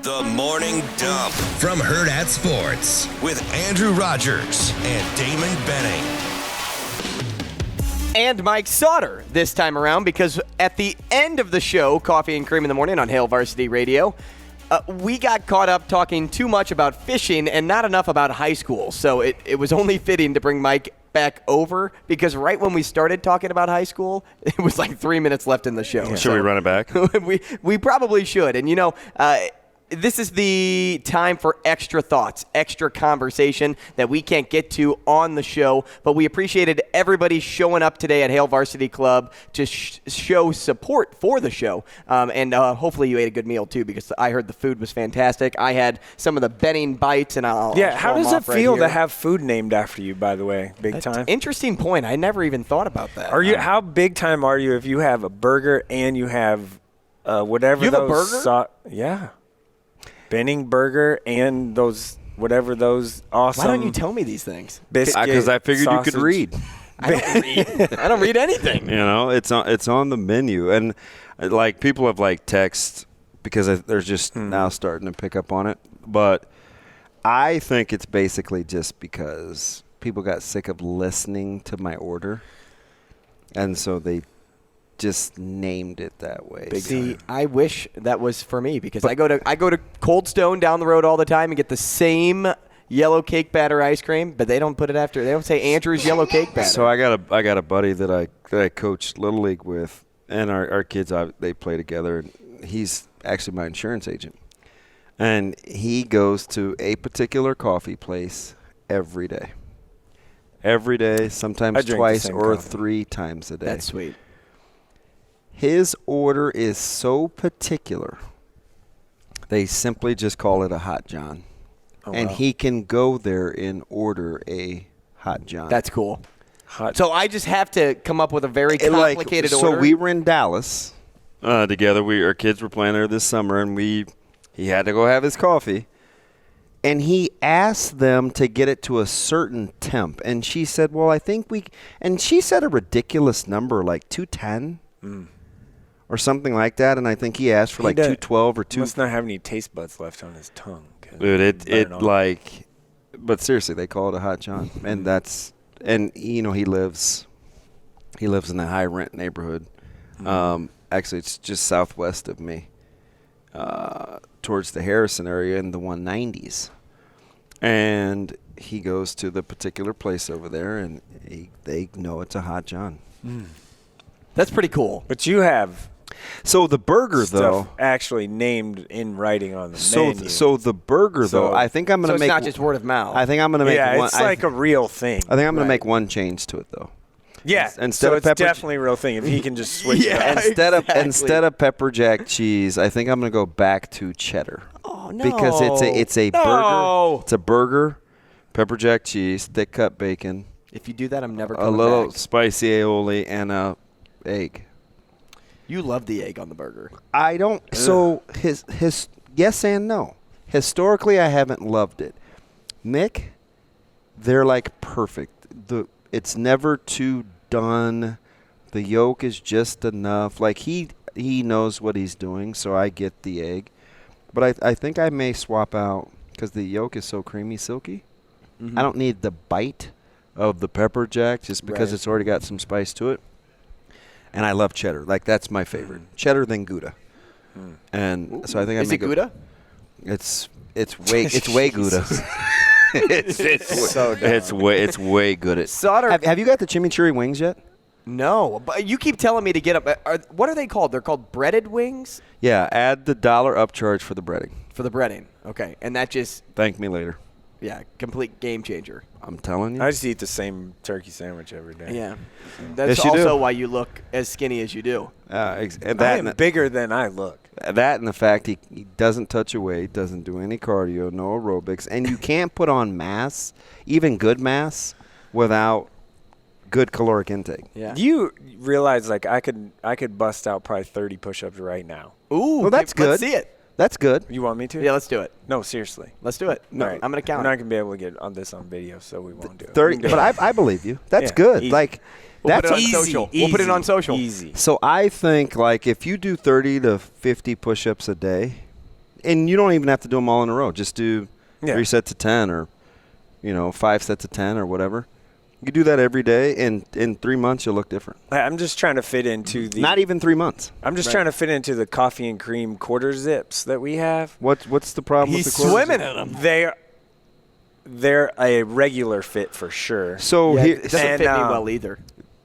The Morning Dump from Hurrdat Sports with Andrew Rogers and Damon Benning. And Mike Sautter this time around, because at the end of the show, Coffee and Cream in the Morning on Hail Varsity Radio, we got caught up talking too much about fishing and not enough about high school. So it was only fitting to bring Mike back over, because right when we started talking about high school, it was like 3 minutes left in the show. Yeah. Should we run it back? we probably should. And, this is the time for extra thoughts, extra conversation that we can't get to on the show. But we appreciated everybody showing up today at Hail Varsity Club to show support for the show. And hopefully you ate a good meal, too, because I heard the food was fantastic. I had some of the Benning bites, and I'll how does it right feel here. to have food named after you, by the way? Big time? Interesting point. I never even thought about that. How big time are you if you have a burger and you have whatever you have those a burger? Yeah. Benning burger and those awesome. Why don't you tell me these things? Biscuit, Because I figured sausage. you could read. I don't read anything. It's on the menu, and like people have like text because they're just now starting to pick up on it. But I think it's basically just because people got sick of listening to my order, and so they just named it that way. See, I wish that was for me, because I go to Cold Stone down the road all the time and get the same yellow cake batter ice cream, but they don't put it after. They don't say Andrew's yellow cake batter. So I got a buddy that I coached Little League with, and our kids they play together. And he's actually my insurance agent, and he goes to a particular coffee place every day. Every day, sometimes twice or coffee. 3 times a day. That's sweet. His order is so particular, they simply just call it a Hot John. And he can go there and order a Hot John. That's cool. So I just have to come up with a very complicated order. So we were in Dallas together. Our kids were playing there this summer, and he had to go have his coffee. And he asked them to get it to a certain temp. And she said, well, I think and she said a ridiculous number, like 210. Or something like that, and I think he asked for 212 or 2. He must not have any taste buds left on his tongue. Dude, but seriously, they call it a Hot John, and he lives in a high rent neighborhood. Actually, it's just southwest of me, towards the Harrison area in the 190s, and he goes to the particular place over there, and they know it's a Hot John. That's pretty cool. But you have. So the burger, though, actually named in writing on the menu. So the burger, though, I think I'm going to make. It's not just word of mouth. I think I'm going to make. Yeah, it's like a real thing. I think I'm going to make one change to it, though. Yeah, so it's definitely a real thing. If he can just switch it up. Instead of pepper jack cheese, I think I'm going to go back to cheddar. Oh no! Because it's a burger. It's a burger, pepper jack cheese, thick cut bacon. If you do that, I'm never coming back. A little back. spicy aioli and a egg. You love the egg on the burger. I don't. Ugh. So his yes and no. Historically, I haven't loved it. Nick, they're like perfect. It's never too done. The yolk is just enough. Like he knows what he's doing, so I get the egg. But I think I may swap out because the yolk is so creamy, silky. Mm-hmm. I don't need the bite of the pepper jack just because it's already got some spice to it. And I love cheddar. Like, that's my favorite. Cheddar then Gouda. And so I think Is it Gouda? It's way Gouda. it's way good. Sautter. Have you got the chimichurri wings yet? No, but you keep telling me to get up. What are they called? They're called breaded wings? Yeah, add the $1 upcharge for the breading. For the breading. Okay. And that just thank me later. Yeah, complete game changer. I'm telling you. I just eat the same turkey sandwich every day. Yeah. That's also why you look as skinny as you do. I am bigger than I look. That and the fact he doesn't touch a weight, doesn't do any cardio, no aerobics, and you can't put on mass, even good mass, without good caloric intake. Yeah. You realize I could bust out probably 30 push-ups right now. Ooh, well, that's good. Let's see it. That's good. You want me to? Yeah, let's do it. No, seriously. Let's do it. No, right. I'm going to count. We're not going to be able to get on this on video, so we won't do it. 30, but I believe you. That's good. Easy. Like, We'll that's put it on social. We'll put it on social. Easy. So I think, like, if you do 30 to 50 push-ups a day, and you don't even have to do them all in a row. Just do 3 sets of 10 or, 5 sets of 10 or whatever. You do that every day, and in 3 months you'll look different. I'm just trying to fit into the. Not even 3 months. I'm just trying to fit into the coffee and cream quarter zips that we have. What's the problem He's with the quarter swimming zip? in them. They're a regular fit for sure. So Yeah, here, it doesn't fit me well either.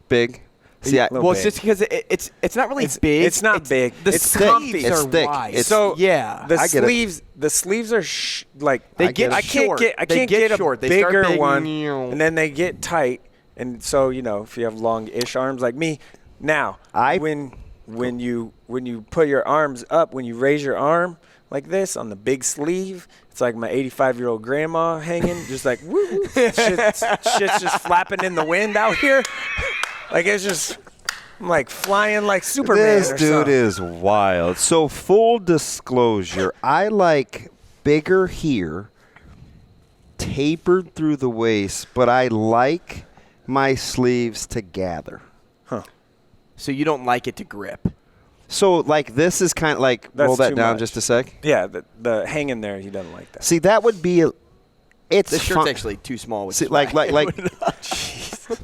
big. See, Well, it's just because it's not really big. It's not big. The It's sleeves thick. are It's thick. wide. It's- So yeah, the I get it. sleeves are They get I can't short. get I They can't get get short. a They start bigger big, one, and then they get tight. And so if you have long-ish arms like me, now when you put your arms up, when you raise your arm like this on the big sleeve, it's like my 85-year-old grandma hanging, just like woo, woo. Shit's just flapping in the wind out here. Like I'm like flying like Superman. This or dude something. is wild. So full disclosure, I like bigger here, tapered through the waist, but I like my sleeves to gather. so you don't like it to grip. So like this is kind of like That's roll that too down much. just a sec. Yeah, the hanging there, he doesn't like that. See, that would be it's This shirt's fun. actually too small. Which See, is why like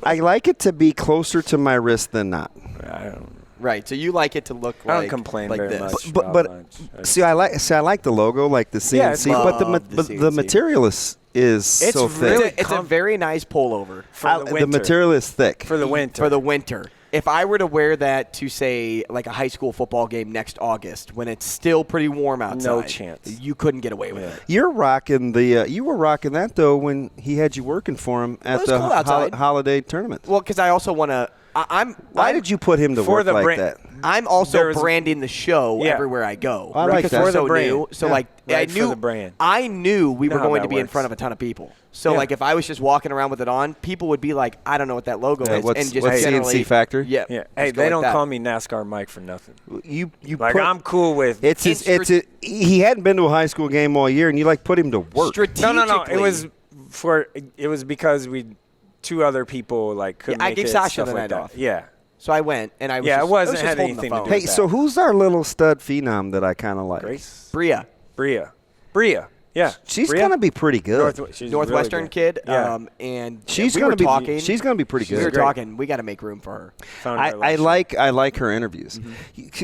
I like it to be closer to my wrist than not. I don't. right. So you like it to look I like don't complain like very this. much. But about lunch. see, I like the logo, like the CNC, Yeah, it's but love the the CNC. material is It's so thick. really It's a very nice pullover for the winter. material is thick. for the winter. for the winter. If I were to wear that to say like a high school football game next August when it's still pretty warm outside, No chance. You couldn't get away with it. You're rocking you were rocking that though when he had you working for him at it's the cool outside. holiday tournament. Well, because I also want to. Why did you put him to for work the like brand- that? I'm also There's- branding the show Yeah. everywhere I go. I like because that. we're For the so brand. new. So Yeah. like I Right, for knew the brand. I knew we Know were how going that to be in works. front of a ton of people. So Yeah. like if I was just walking around with it on, people would be like, I don't know what that logo is, what's and just CNC generally Factory? Yeah. Yeah. just Hey, go they like don't that. call me NASCAR Mike for nothing. You Like put, I'm cool with. it's he hadn't been to a high school game all year, and you like put him to work. No. It was because two other people like couldn't Yeah, I make gave it, Sasha stuff the like night that. off. Yeah. So I went, and I was Yeah, it just, wasn't- I was just had holding anything the to phone. do Hey, with so who's our little stud phenom that I kind of like? Grace. Bria, Bria. Yeah. She's Bria? gonna be pretty good. She's Northwestern really kid, good. Yeah. and She's we gonna were be talking. she's gonna be pretty We were good. talking. We got to make room for her. Found her I last year. like her interviews.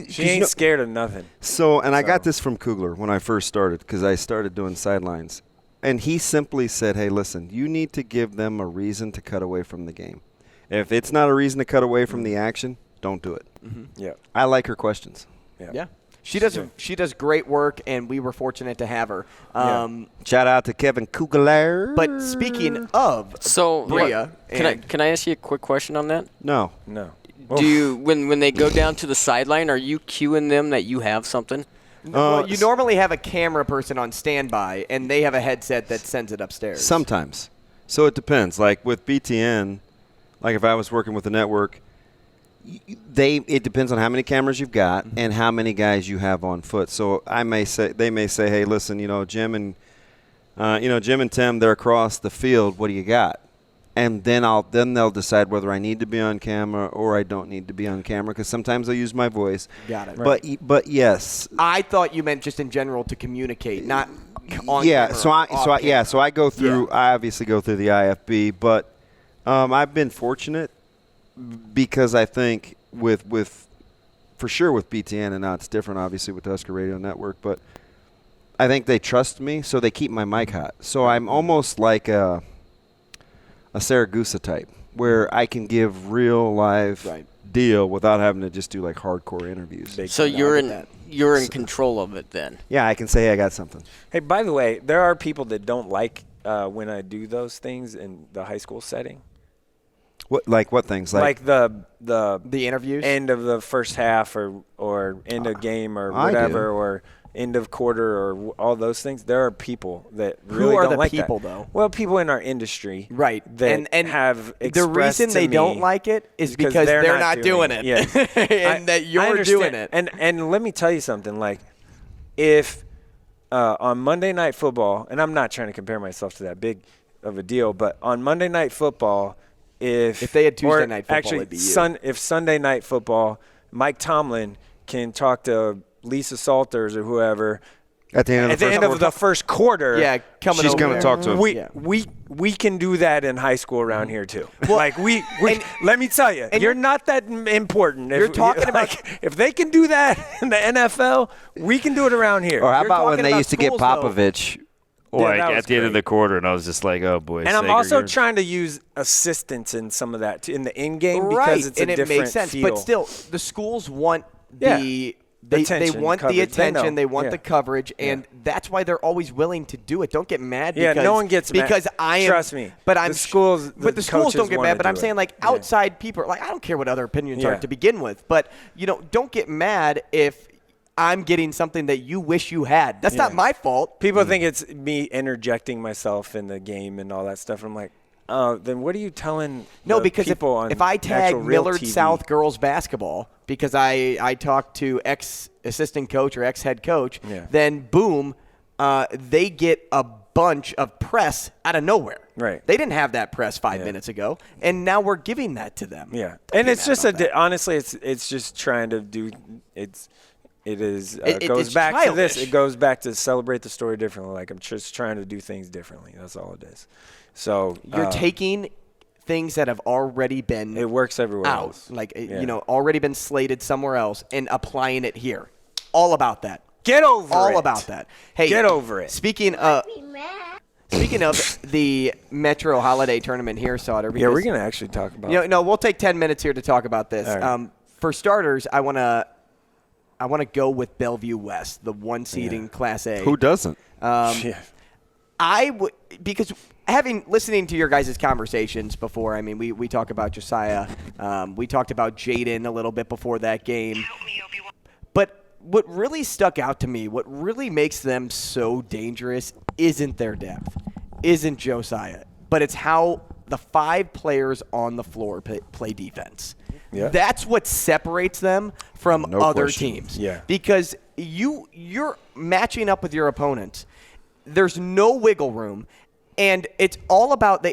She ain't scared of nothing. So, and I got this from Kugler when I first started because I started doing sidelines. And he simply said, hey, listen, you need to give them a reason to cut away from the game. If it's not a reason to cut away from the action, don't do it. Yeah. I like her questions. Yeah. She does great work, and we were fortunate to have her. Shout out to Kevin Kugler. But speaking of So, Bria, can I ask you a quick question on that? No. Do you when they go down to the sideline, are you cueing them that you have something? well, you normally have a camera person on standby, and they have a headset that sends it upstairs. Sometimes. So it depends. Like with BTN, like if I was working with a network, it depends on how many cameras you've got and how many guys you have on foot. So they may say, hey, listen, Jim and Tim, they're across the field. What do you got? And then they'll decide whether I need to be on camera or I don't need to be on camera because sometimes I'll use my voice. Got it. But yes. I thought you meant just in general to communicate, not on Yeah. camera, So I go through. Yeah. I obviously go through the IFB, but I've been fortunate because I think with for sure with BTN, and now it's different obviously with the Husker Radio Network, but I think they trust me, so they keep my mic hot. So I'm almost like a Saragusa type, where I can give real live deal without having to just do like hardcore interviews. So you're in control of it then. Yeah, I can say, hey, I got something. Hey, by the way, there are people that don't like when I do those things in the high school setting. What things? Like the interviews? end of the first half or end of game or I do. whatever or end of quarter or all those things. There are people that Who really are don't the like people, that. though? Well, people in our industry, Right. That and have the expressed reason to they me don't like it is because they're not doing it. Yeah. and that I you're understand. doing it. And let me tell you something. Like, if on Monday Night Football, and I'm not trying to compare myself to that big of a deal, but on Monday Night Football, if they had Tuesday Night Football, actually it'd be you. if Sunday Night Football, Mike Tomlin can talk to Lisa Salters or whoever At the end of the first quarter. Yeah, she's going to talk to him. We can do that in high school around here too. Well, let me tell you, you're not that important. You're talking about if they can do that in the NFL, we can do it around here. Or how about when they used to get Popovich? Like at the end of the quarter, and I was just like, "Oh boy!" And I'm also trying to use assistants in some of that in the in game because it's a different it makes sense. feel. But still, the schools want they want the attention, they want the coverage, and that's why they're always willing to do it. Don't get mad. Yeah, no one gets mad. Because I am. Trust me. But the schools don't get mad. But I'm saying like outside people, like I don't care what other opinions are to begin with. But don't get mad if I'm getting something that you wish you had. That's not my fault. People think it's me interjecting myself in the game and all that stuff. I'm like, oh, then what are you telling because people on if I tag Millard TV? South girls basketball because I talked to ex-assistant coach or ex-head coach, then boom, they get a bunch of press out of nowhere. Right. They didn't have that press 5 minutes ago, and now we're giving that to them. Yeah. And it's just honestly, it's just trying to do it goes back childish. to this. It goes back to celebrate the story differently. Like I'm just trying to do things differently. That's all it is. So you're taking things that have already been it works everywhere out, else. like already been slated somewhere else, and applying it here. All about that. Get over it. All about that. Hey, get over it. Speaking of the Metro Holiday Tournament here, Sautter. Yeah, we're gonna actually talk about. No, we'll take 10 minutes here to talk about this. Right. For starters, I want to go with Bellevue West, the one seed in Class A. Who doesn't? I would, because listening to your guys' conversations before, I mean, we talk about Josiah. We talked about Jaden a little bit before that game. But what really stuck out to me, what really makes them so dangerous isn't their depth, isn't Josiah, but it's how the 5 players on the floor play defense. Yeah. That's what separates them from other teams. Yeah. Because you're matching up with your opponents. There's no wiggle room, and it's all about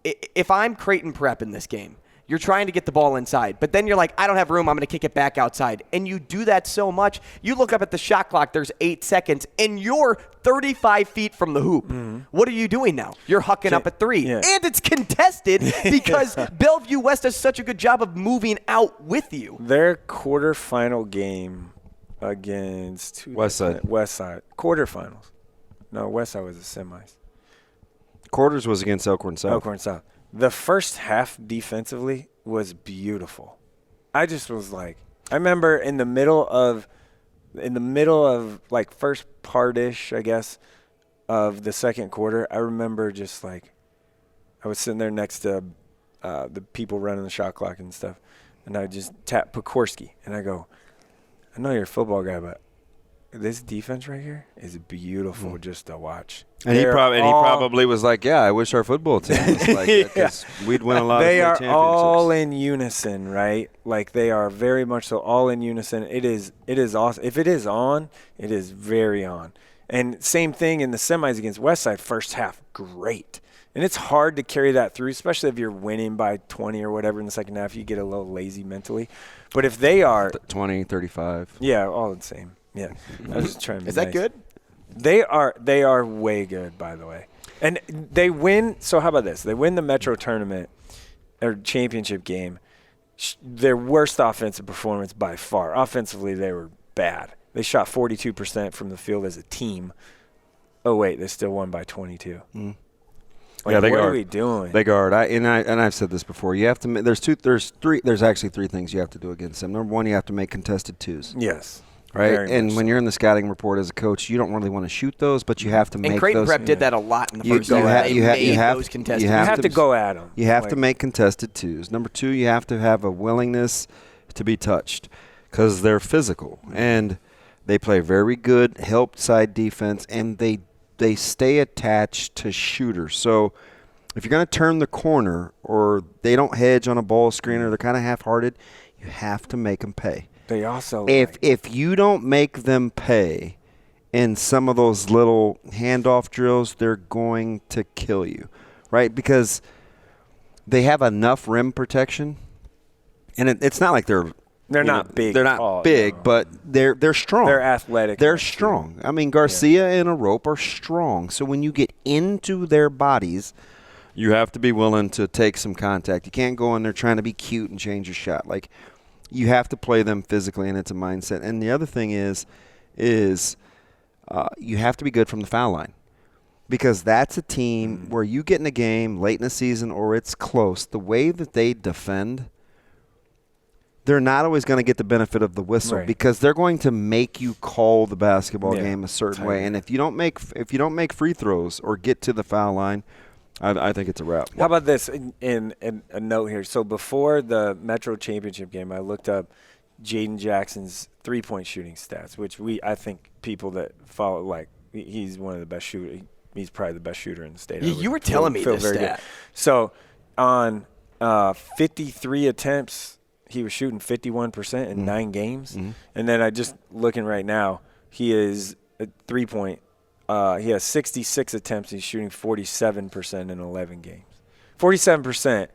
if I'm Creighton Prep in this game, you're trying to get the ball inside, but then you're like, I don't have room, I'm going to kick it back outside. And you do that so much, you look up at the shot clock, there's 8 seconds, and you're 35 feet from the hoop. Mm-hmm. What are you doing now? You're hucking up at 3. Yeah. And it's contested because Bellevue West does such a good job of moving out with you. Their quarterfinal game against Westside. Quarterfinals. No, Westside was the semis. Quarters was against Elkhorn South. Elkhorn South. The first half defensively was beautiful. I just was like, I remember in the middle of like first part-ish, I guess, of the second quarter, I remember just like I was sitting there next to the people running the shot clock and stuff, and I just tap Pekorski, and I go, I know you're a football guy, but this defense right here is beautiful just to watch. And he probably was like, yeah, I wish our football team was like that because we'd win a lot of championships. They are all in unison, right? Like they are very much so all in unison. It is awesome. If it is on, it is very on. And same thing in the semis against Westside, first half, great. And it's hard to carry that through, especially if you're winning by 20 or whatever in the second half. You get a little lazy mentally. But if they are 20, 35. Yeah, all the same. Yeah, I was just trying to be Is that nice. good? They are way good, by the way. And they win. So how about this? They win the Metro tournament or championship game. Their worst offensive performance by far. Offensively, they were bad. They shot 42% from the field as a team. Oh wait, they still won by 22. Mm. Like, yeah, they what guard. are we doing? They guard. I've said this before. You have to. There's actually 3 things you have to do against them. Number 1, you have to make contested 2s. Yes. Right, and when you're in the scouting report as a coach, you don't really want to shoot those, but you have to make those. And Creighton Prep did that a lot in the first year. You have to go at them. You have to make contested 2s. Number 2, you have to have a willingness to be touched because they're physical and they play very good help side defense, and they stay attached to shooters. So if you're going to turn the corner or they don't hedge on a ball screen or they're kind of half-hearted, you have to make them pay. They also if you don't make them pay in some of those little handoff drills, they're going to kill you, right? Because they have enough rim protection, and it's not like they're They're not big. They're not big, but they're strong. They're athletic. They're strong. I mean, Garcia and a rope are strong. So when you get into their bodies, you have to be willing to take some contact. You can't go in there trying to be cute and change your shot. Like, you have to play them physically, and it's a mindset. And the other thing is you have to be good from the foul line, because that's a team where you get in a game late in the season or it's close. The way that they defend, they're not always going to get the benefit of the whistle, because they're going to make you call the basketball game a certain way. And if you don't make free throws or get to the foul line, I think it's a wrap. How about this in a note here? So before the Metro Championship game, I looked up Jaden Jackson's three-point shooting stats, which I think people that follow, like, he's one of the best shooters. He's probably the best shooter in the state. You were telling me this stat. Good. So on 53 attempts, he was shooting 51% in 9 games. And then I just looking right now, he is a three-point. He has 66 attempts. He's shooting 47% in 11 games. 47%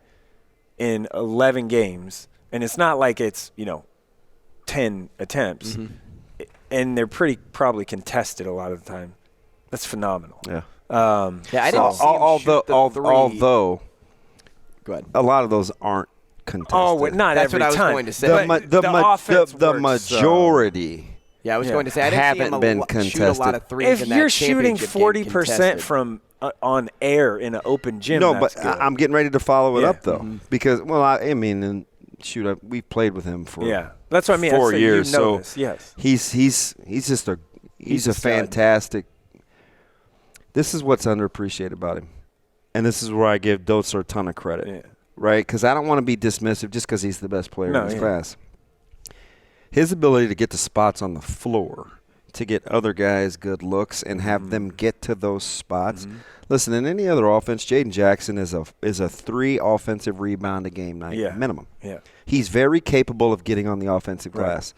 in 11 games. And it's not like it's, 10 attempts. And they're probably contested a lot of the time. That's phenomenal. Yeah. I didn't see him shoot the three. Although Go ahead. a lot of those aren't contested. Oh, not That's every what I was time. going to say. The majority Yeah, I was going to say I didn't see him haven't been shoot a lot of contested. threes If in that you're shooting championship game 40% contested. from on air in an open gym, No, that's but good. I'm getting ready to follow it Yeah. up, though, because, we've played with him for that's what I mean. 4 years. You know So this. Yes. he's just a He's a stud. fantastic. This is what's underappreciated about him, and this is where I give Dotzler a ton of credit. Yeah. Right? Because I don't want to be dismissive just because he's the best player in his yeah. class. His ability to get to spots on the floor, to get other guys good looks and have them get to those spots. Listen, in any other offense, Jaden Jackson is a 3 offensive rebound a game night minimum. Yeah. He's very capable of getting on the offensive glass.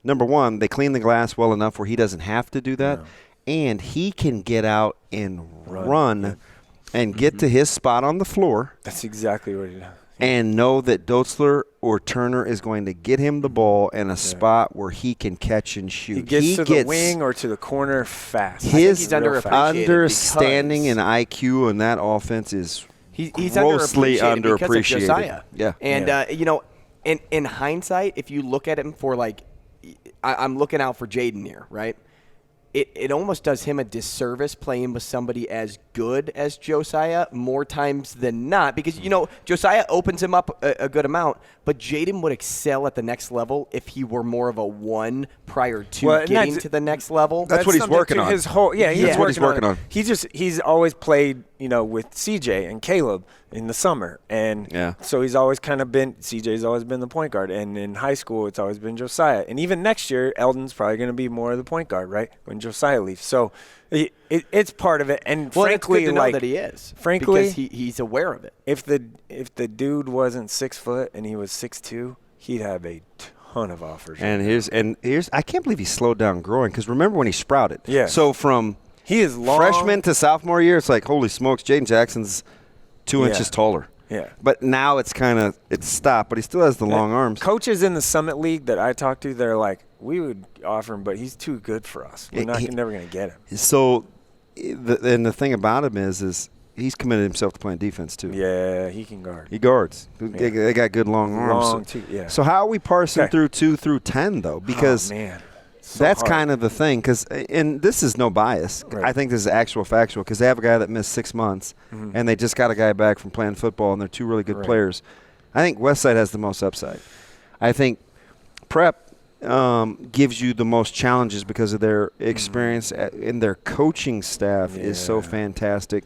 Number one, they clean the glass well enough where he doesn't have to do that, and he can get out and run and get to his spot on the floor. That's exactly what he does. And know that Dotzler or Turner is going to get him the ball in a spot where he can catch and shoot. He gets to the wing or to the corner fast. His understanding and IQ in that offense is he's grossly underappreciated because of underappreciated. Josiah. Yeah. And in hindsight, if you look at him for I'm looking out for Jaden here, right? It almost does him a disservice playing with somebody as good as Josiah more times than not, because Josiah opens him up a good amount, but Jaden would excel at the next level if he were more of a 1 prior to getting to the next level. That's what he's working on. That's what he's working on. He's always played with CJ and Caleb in the summer, and so he's always kind of been CJ's always been the point guard, and in high school it's always been Josiah, and even next year Eldon's probably going to be more of the point guard, right, when Josiah leaves. So it's part of it, and frankly, it's good to know that he is. Frankly, because he's aware of it. If the dude wasn't 6 foot and he was 6'2", he'd have a ton of offers. And here's I can't believe he slowed down growing, because remember when he sprouted. Yeah. So from he is long, freshman to sophomore year, it's like, holy smokes, Jaden Jackson's 2 inches taller. Yeah. But now it's stopped, but he still has the long arms. Coaches in the Summit League that I talk to, they're like, we would offer him, but he's too good for us. We're never going to get him. So, the thing about him is he's committed himself to playing defense too. Yeah, he can guard. He guards. Yeah. They got good long arms. So how are we parsing through 2 through 10 though? Because that's hard. Kind of the thing. And this is no bias. Right. I think this is actual factual, because they have a guy that missed 6 months, and they just got a guy back from playing football, and they're 2 really good players. I think Westside has the most upside. I think Prep gives you the most challenges because of their experience, and their coaching staff is so fantastic.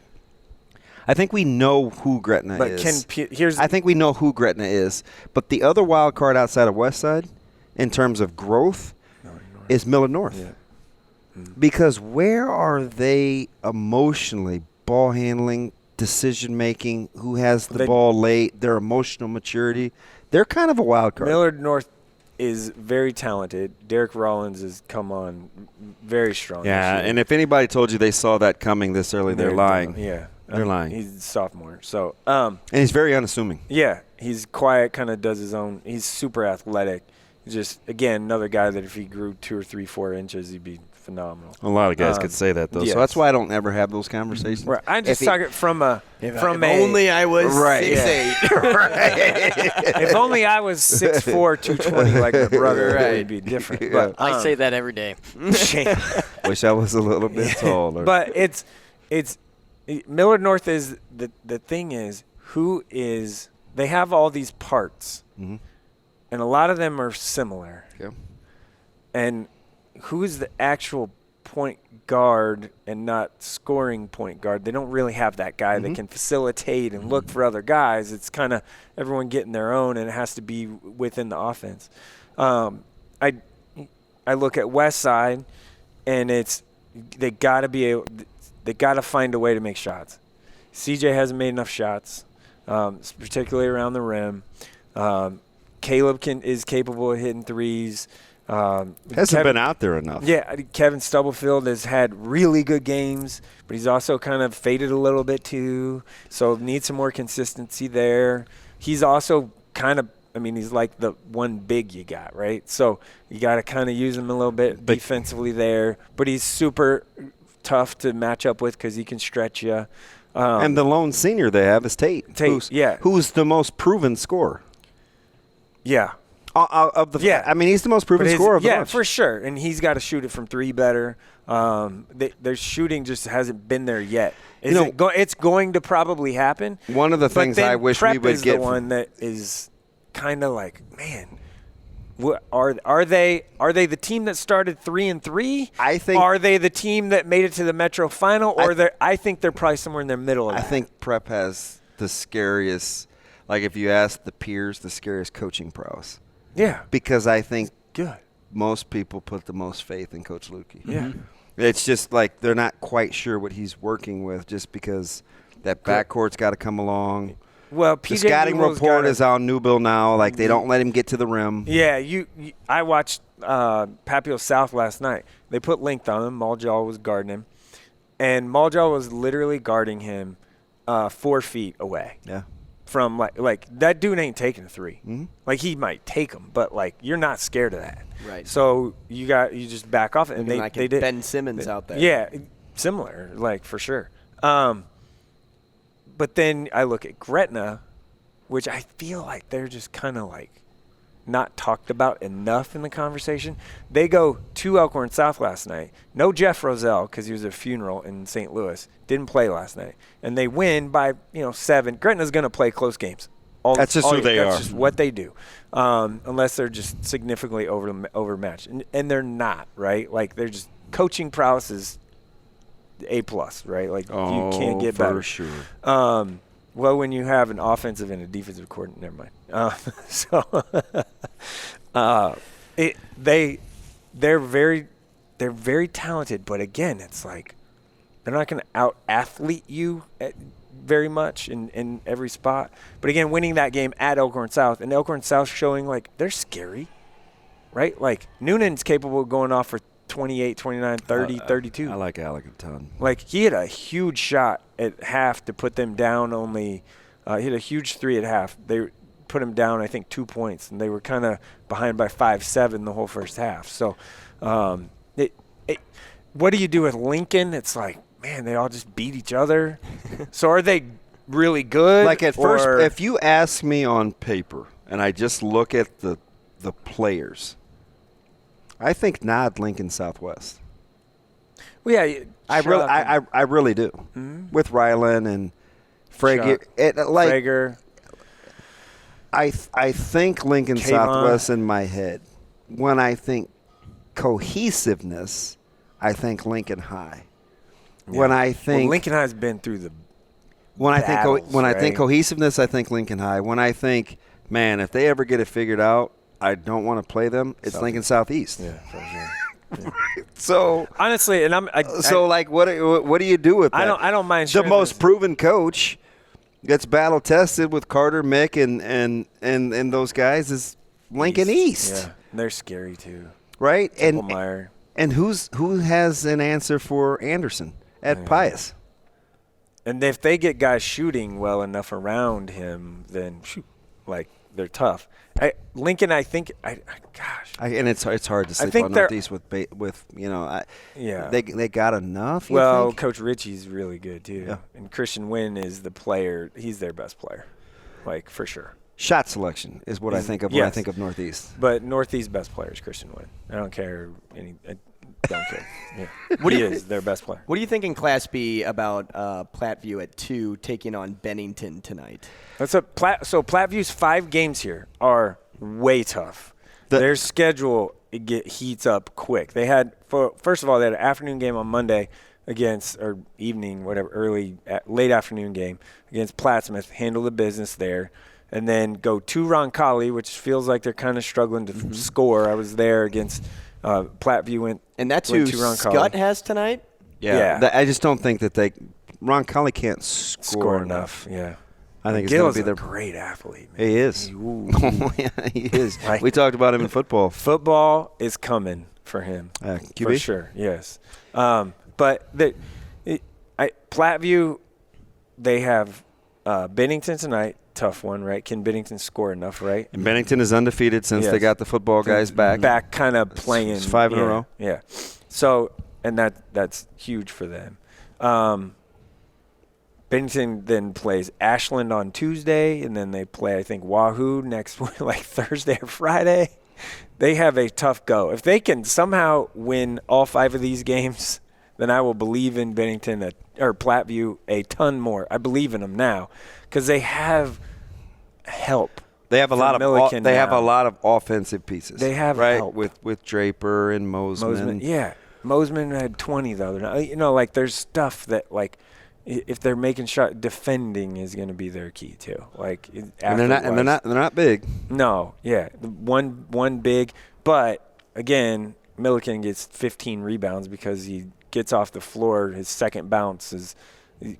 I think we know who Gretna is. I think we know who Gretna is. But the other wild card outside of Westside, in terms of growth, is Miller North. Yeah. Because where are they emotionally, ball handling, decision making, who has the ball late, their emotional maturity? They're kind of a wild card. Miller North is very talented. Derek Rollins has come on very strong. Yeah, and if anybody told you they saw that coming this early, they're lying. Yeah. They're lying. He's a sophomore. So, and he's very unassuming. Yeah, he's quiet, kind of does his own. He's super athletic. just, again, another guy that if he grew 2 or 3, 4 inches, he'd be phenomenal. A lot of guys could say that, though. Yes. So that's why I don't ever have those conversations. Right. I'm just talking from a If only I was 6'8". Right. If only I was 6'4", 220 like my brother, it would be different. But I say that every day. Wish I was a little bit taller. But it's Millard North is the thing is they have all these parts, and a lot of them are similar. Yeah. And who's the actual point guard and not scoring point guard? They don't really have that guy that can facilitate and look for other guys. It's kind of everyone getting their own, and it has to be within the offense. I look at West Side, and they got to find a way to make shots. CJ hasn't made enough shots, particularly around the rim. Caleb is capable of hitting threes. Hasn't been out there enough. Yeah, Kevin Stubblefield has had really good games, but he's also kind of faded a little bit too, so needs some more consistency there. He's also kind of, he's like the one big you got, right? So you got to kind of use him a little bit defensively there, but he's super tough to match up with because he can stretch you. And the lone senior they have is Tate. Who's the most proven scorer. Yeah. He's the most proven scorer of the bunch. Yeah, for sure. And he's got to shoot it from 3 better. Their shooting just hasn't been there yet. It's going to probably happen. One of the things I wish we would Prep is get the one that is kind of like, man, are they the team that started 3-3? I think. Are they the team that made it to the Metro Final? Or I think they're probably somewhere in the middle of that. I think Prep has the scariest, like if you ask the peers, the scariest coaching prowess. Yeah. Because I think most people put the most faith in Coach Lukey. Yeah. It's just like they're not quite sure what he's working with just because that backcourt's got to come along. Well, the scouting report is on Newbill now. Like, they don't let him get to the rim. Yeah, I watched Papio South last night. They put length on him. Maljaw was guarding him. And Maljaw was literally guarding him 4 feet away. Yeah. From, like that dude ain't taking a 3. Mm-hmm. Like, he might take them, but, like, you're not scared of that. Right. So you just back off. And they did. Ben Simmons out there. Yeah, similar, like, for sure. But then I look at Gretna, which I feel like they're just kind of like not talked about enough in the conversation. They go to Elkhorn South last night. No Jeff Roselle because he was at a funeral in St. Louis. Didn't play last night. And they win by 7. Gretna's going to play close games. That's just who they are. That's just what they do, unless they're just significantly overmatched. And they're not, right? Like, they're just coaching prowess is A+, right? Like, you can't get better. For sure. Well, when you have an offensive and a defensive coordinator, never mind. They're very talented, but again, it's like they're not going to out-athlete you very much in every spot. But again, winning that game at Elkhorn South, and Elkhorn South showing like they're scary, right? Like, Noonan's capable of going off for 28, 29, 30, 32. I like Alec a ton. Like, he had a huge shot at half to put them down only he had a huge 3 at half. They put him down, I think, 2 points, and they were kind of behind by 5-7 the whole first half. So what do you do with Lincoln? It's like, man, they all just beat each other. So are they really good? Like, at first, if you ask me on paper and I just look at the players, I think nod Lincoln Southwest. Well, yeah, I really do. Mm-hmm. With Ryland and Frager. Frager. I think Lincoln Kayvon. Southwest in my head. When I think cohesiveness, I think Lincoln High. Yeah. When I think Lincoln High's been through the I think cohesiveness, I think Lincoln High. When I think, man, if they ever get it figured out, I don't want to play them. It's Lincoln Southeast. Yeah, for sure. Yeah. So honestly, and what do you do with that? I don't mind. The most proven coach gets battle tested with Carter, Mick, and those guys is Lincoln East. Yeah, they're scary too. Right, and who has an answer for Anderson at Pius? And if they get guys shooting well enough around him, then they're tough. Lincoln, I think, and it's hard to sleep on Northeast with they got enough. Well, think? Coach Ritchie's really good too, and Christian Wynn is the player. He's their best player, like for sure. Shot selection is what I think of when I think of Northeast. But Northeast best player is Christian Wynn. I don't care I don't care. Yeah. He is their best player. What do you think in Class B about Platteview at 2 taking on Bennington tonight? So Plattview's 5 games here are way tough. Their schedule heats up quick. They had first of all they had an afternoon game on Monday or evening, whatever, late afternoon game against Plattsmouth. Handle the business there. And then go to Roncalli, which feels like they're kind of struggling to score. I was there against Platteview and that's who Scott has tonight? Yeah. I just don't think that Roncalli can't score enough. Yeah. I think it's going to be a great athlete, man. He is. He is. We talked about him in football. Football is coming for him. QB? For sure, yes. But Platteview, they have Bennington tonight. Tough one, right? Can Bennington score enough, right? And Bennington is undefeated since they got the football guys back. Back kind of playing. It's 5 in a row. Yeah. So, and that's huge for them. Bennington then plays Ashland on Tuesday, and then they play, I think, Wahoo next week, like Thursday or Friday. They have a tough go. If they can somehow win all 5 of these games, then I will believe in Bennington or Platteview a ton more. I believe in them now because they have help. They have a lot of have a lot of offensive pieces. They have help with Draper and Mosman. Yeah, Mosman had 20 the other night. Like there's stuff that if they're making shot, defending is going to be their key too. And they're not big. No, yeah, one big, but again, Milliken gets 15 rebounds because he gets off the floor. His second bounce is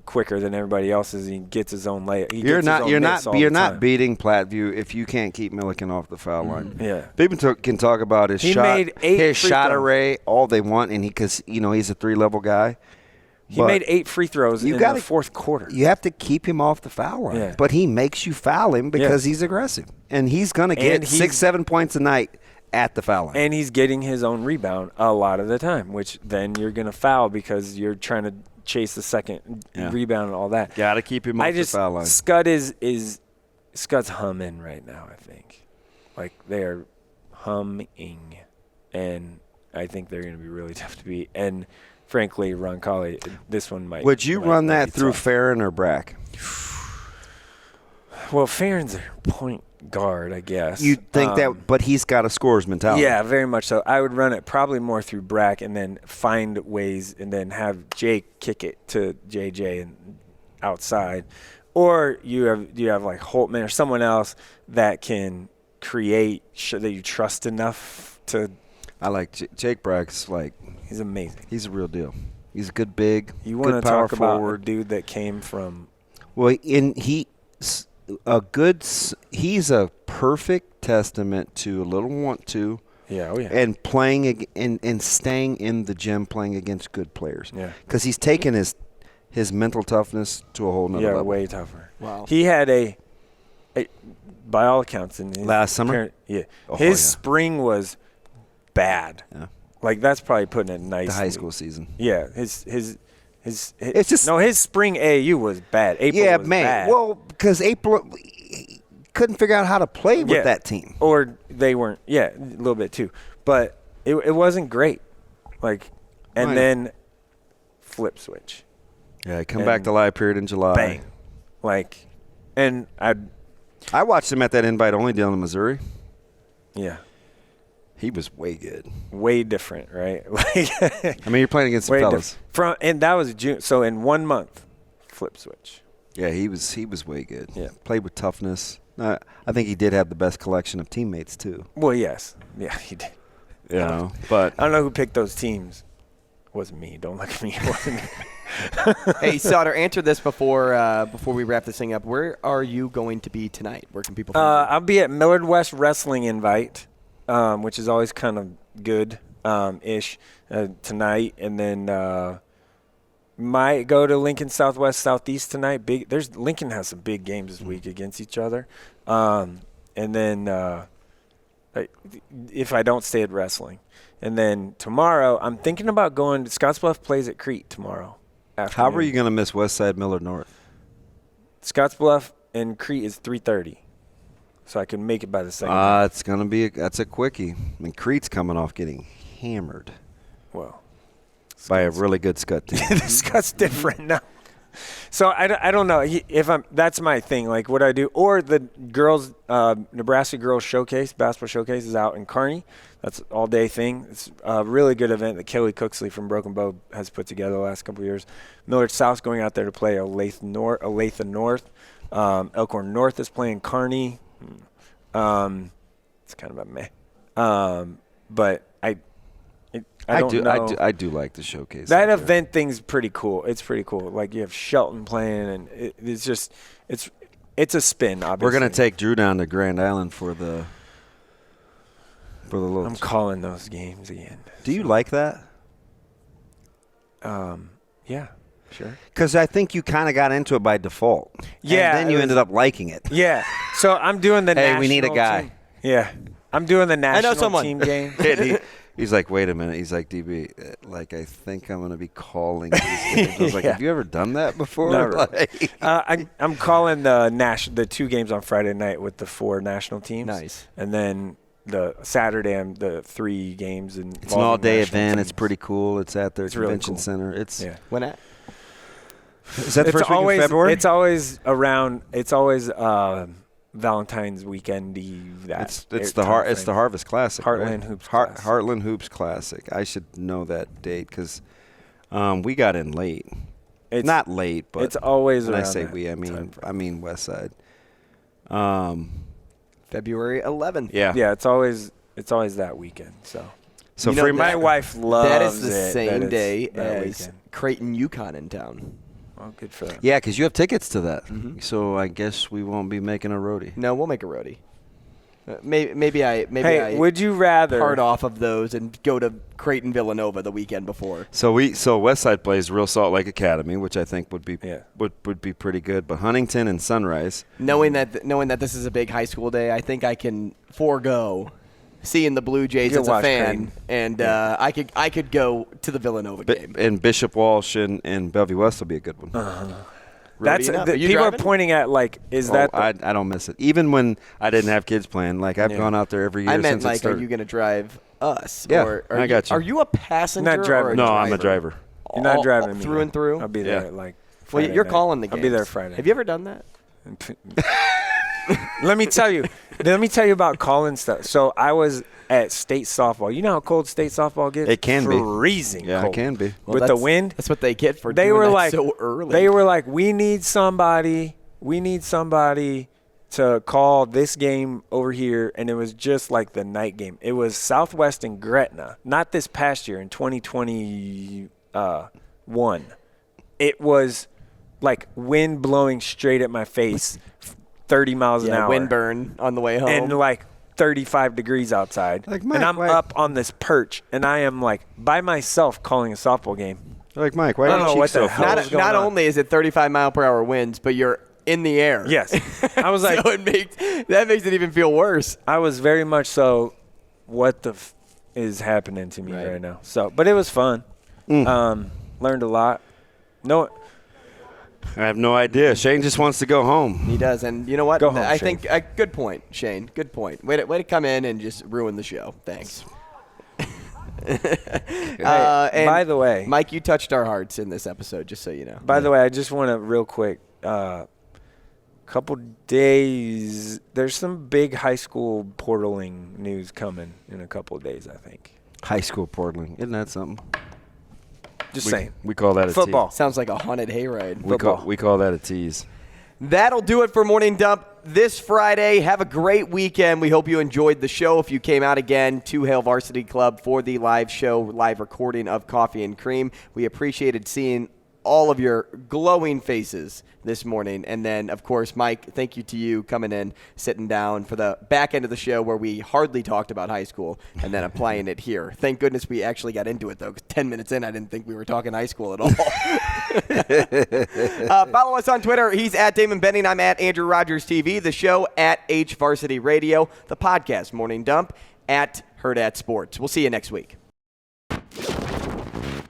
quicker than everybody else's. He gets his own layup. You're not beating Platteview if you can't keep Milliken off the foul line. Yeah, people can talk about his shot array all they want, and because he's a 3-level guy. He made 8 free throws in the fourth quarter. You have to keep him off the foul line, but he makes you foul him because he's aggressive, and he's going to get 6-7 points a night at the foul line. And he's getting his own rebound a lot of the time, which then you're going to foul because you're trying to chase the second rebound and all that. Got to keep him off the foul line. Scott's humming right now, I think. Like they are humming, and I think they're going to be really tough to beat. And frankly, Roncalli, this one might. Would you run that through Farron or Brack? Well, Farron's a point guard, I guess. You think that, but he's got a scorer's mentality. Yeah, very much so. I would run it probably more through Brack and then find ways and then have Jake kick it to JJ and outside. Or you have like Holtman or someone else that can create that you trust enough to. I like Jake Brack's he's amazing. He's a real deal. He's a good big. You want to talk about a dude that came from. Well, he's a perfect testament to a little want to. Yeah, oh yeah. And playing and staying in the gym playing against good players. Yeah. Because he's taken his mental toughness to a whole nother level. Yeah, way tougher. Wow. He had by all accounts, in his last summer. His spring was bad. Yeah. That's probably putting it nicely. The high school season. Yeah. His spring AAU was bad. April was bad. Well, because April couldn't figure out how to play with that team. Or they weren't. Yeah, a little bit too. But it wasn't great. Then flip switch. Yeah, come back to live period in July. Bang. I watched him at that invite-only deal in Missouri. Yeah. He was way good. Way different, right? You're playing against some fellas. And that was June. So in 1 month, flip switch. Yeah, he was way good. Yeah. Played with toughness. I think he did have the best collection of teammates, too. Well, yes. Yeah, he did. But I don't know who picked those teams. It wasn't me. Don't look at me. It wasn't me. Hey, Sautter, answer this before we wap this thing up. Where are you going to be tonight? Where can people find you? I'll be at Millard West Wrestling Invite, which is always kind of good ish tonight. And then might go to Lincoln Southwest Southeast tonight. Lincoln has some big games this week against each other. And and then if I don't stay at wrestling. And then tomorrow, I'm thinking about going – Scottsbluff plays at Crete tomorrow afternoon. How are you going to miss Westside Miller North? Scottsbluff and Crete is 3:30, so I can make it by the second. It's going to be that's a quickie. I mean, Crete's coming off getting hammered. Well, by a really good Scott team. The Scott's different now. So I don't know if that's my thing, like what I do. Or the girls, Nebraska Girls Showcase, basketball showcase is out in Kearney. That's an all-day thing. It's a really good event that Kelly Cooksley from Broken Bow has put together the last couple of years. Millard South's going out there to play Olathe North. Elkhorn North is playing Kearney. It's kind of a meh. But I do like the showcase. That event thing's pretty cool. It's pretty cool. Like you have Shelton playing, and it's just it's a spin. Obviously, we're gonna take Drew down to Grand Island for the little. I'm calling those games again. Do you like that? Yeah, sure. Because I think you kind of got into it by default. Yeah, and then you ended up liking it. Yeah. So I'm doing the. Hey, we need a guy. Team. Yeah, I'm doing the national team game. He's like, wait a minute. He's like, DB, like, I think I'm going to be calling these games. I was like, have you ever done that before? No, like, I'm calling the 2 games on Friday night with the 4 national teams. Nice. And then the Saturday, the 3 games. It's an all-day event. Teams. It's pretty cool. It's at their convention really cool. center. It's when at? Is that the first week of February? It's always around. It's always Valentine's weekend eve. It's the Harvest Classic. Heartland Hoops. Heartland Hoops Classic. I should know that date because we got in late. It's not late, but it's always. When around I say that we, I mean West Side. February 11th. Yeah. Yeah. It's always that weekend. So my wife loves that is the it. same day as weekend. Creighton UConn in town. Oh, good for them. Yeah, because you have tickets to that. Mm-hmm. So I guess we won't be making a roadie. No, we'll make a roadie. Maybe I would you rather part off of those and go to Creighton Villanova the weekend before? So Westside plays Real Salt Lake Academy, which I think would be pretty good. But Huntington and Sunrise. Knowing that this is a big high school day, I think I can forego seeing the Blue Jays as a fan, Creighton. And I could go to the Villanova game. And Bishop Walsh and Bellevue West will be a good one. That's people are pointing at I don't miss it. Even when I didn't have kids playing, like I've gone out there every year. I meant since are you going to drive us? Yeah, or I got you. Are you a passenger? Not driving. No, I'm a driver. You're not driving me through and through. I'll be there Well, you're calling the games. I'll be there Friday. Have you ever done that? Let me tell you about calling stuff. So I was at state softball. You know how cold state softball gets? It can be freezing. Yeah, cold. it can be. With the wind. That's what they get for doing that so early. They were like, we need somebody to call this game over here, and it was just like the night game. It was Southwest and Gretna, not this past year in 2021. It was like wind blowing straight at my face, 30 miles an hour. Wind burn on the way home. And like 35 degrees outside. Like Mike, and I'm up on this perch, and I am like by myself calling a softball game. Like Mike, why don't you so fast? Not only is it 35 mile per hour winds, but you're in the air. Yes. I was like, so that makes it even feel worse. I was very much so, what the is happening to me right now? So, but it was fun. Learned a lot. No, I have no idea. Shane just wants to go home. He does, and you know what? Go home, I Shane. think good point, Shane. Good point. Way to come in and just ruin the show. Thanks. And by the way, Mike, you touched our hearts in this episode, just so you know. By the way, I just want to real quick. Couple days. There's some big high school portaling news coming in a couple of days, I think. High school portaling, isn't that something? Just saying. We call that a football. Tease. Sounds like a haunted hayride. We call that a tease. That'll do it for Morning Dump this Friday. Have a great weekend. We hope you enjoyed the show. If you came out again to Hale Varsity Club for the live show, live recording of Coffee and Cream, we appreciated seeing all of your glowing faces this morning. And then, of course, Mike, thank you to you coming in, sitting down for the back end of the show where we hardly talked about high school and then applying it here. Thank goodness we actually got into it, though, 'cause 10 minutes in, I didn't think we were talking high school at all. Follow us on Twitter. He's at Damon Benning. I'm at Andrew Rogers TV. The show at H Varsity Radio. The podcast, Morning Dump, at Hurrdat Sports. We'll see you next week.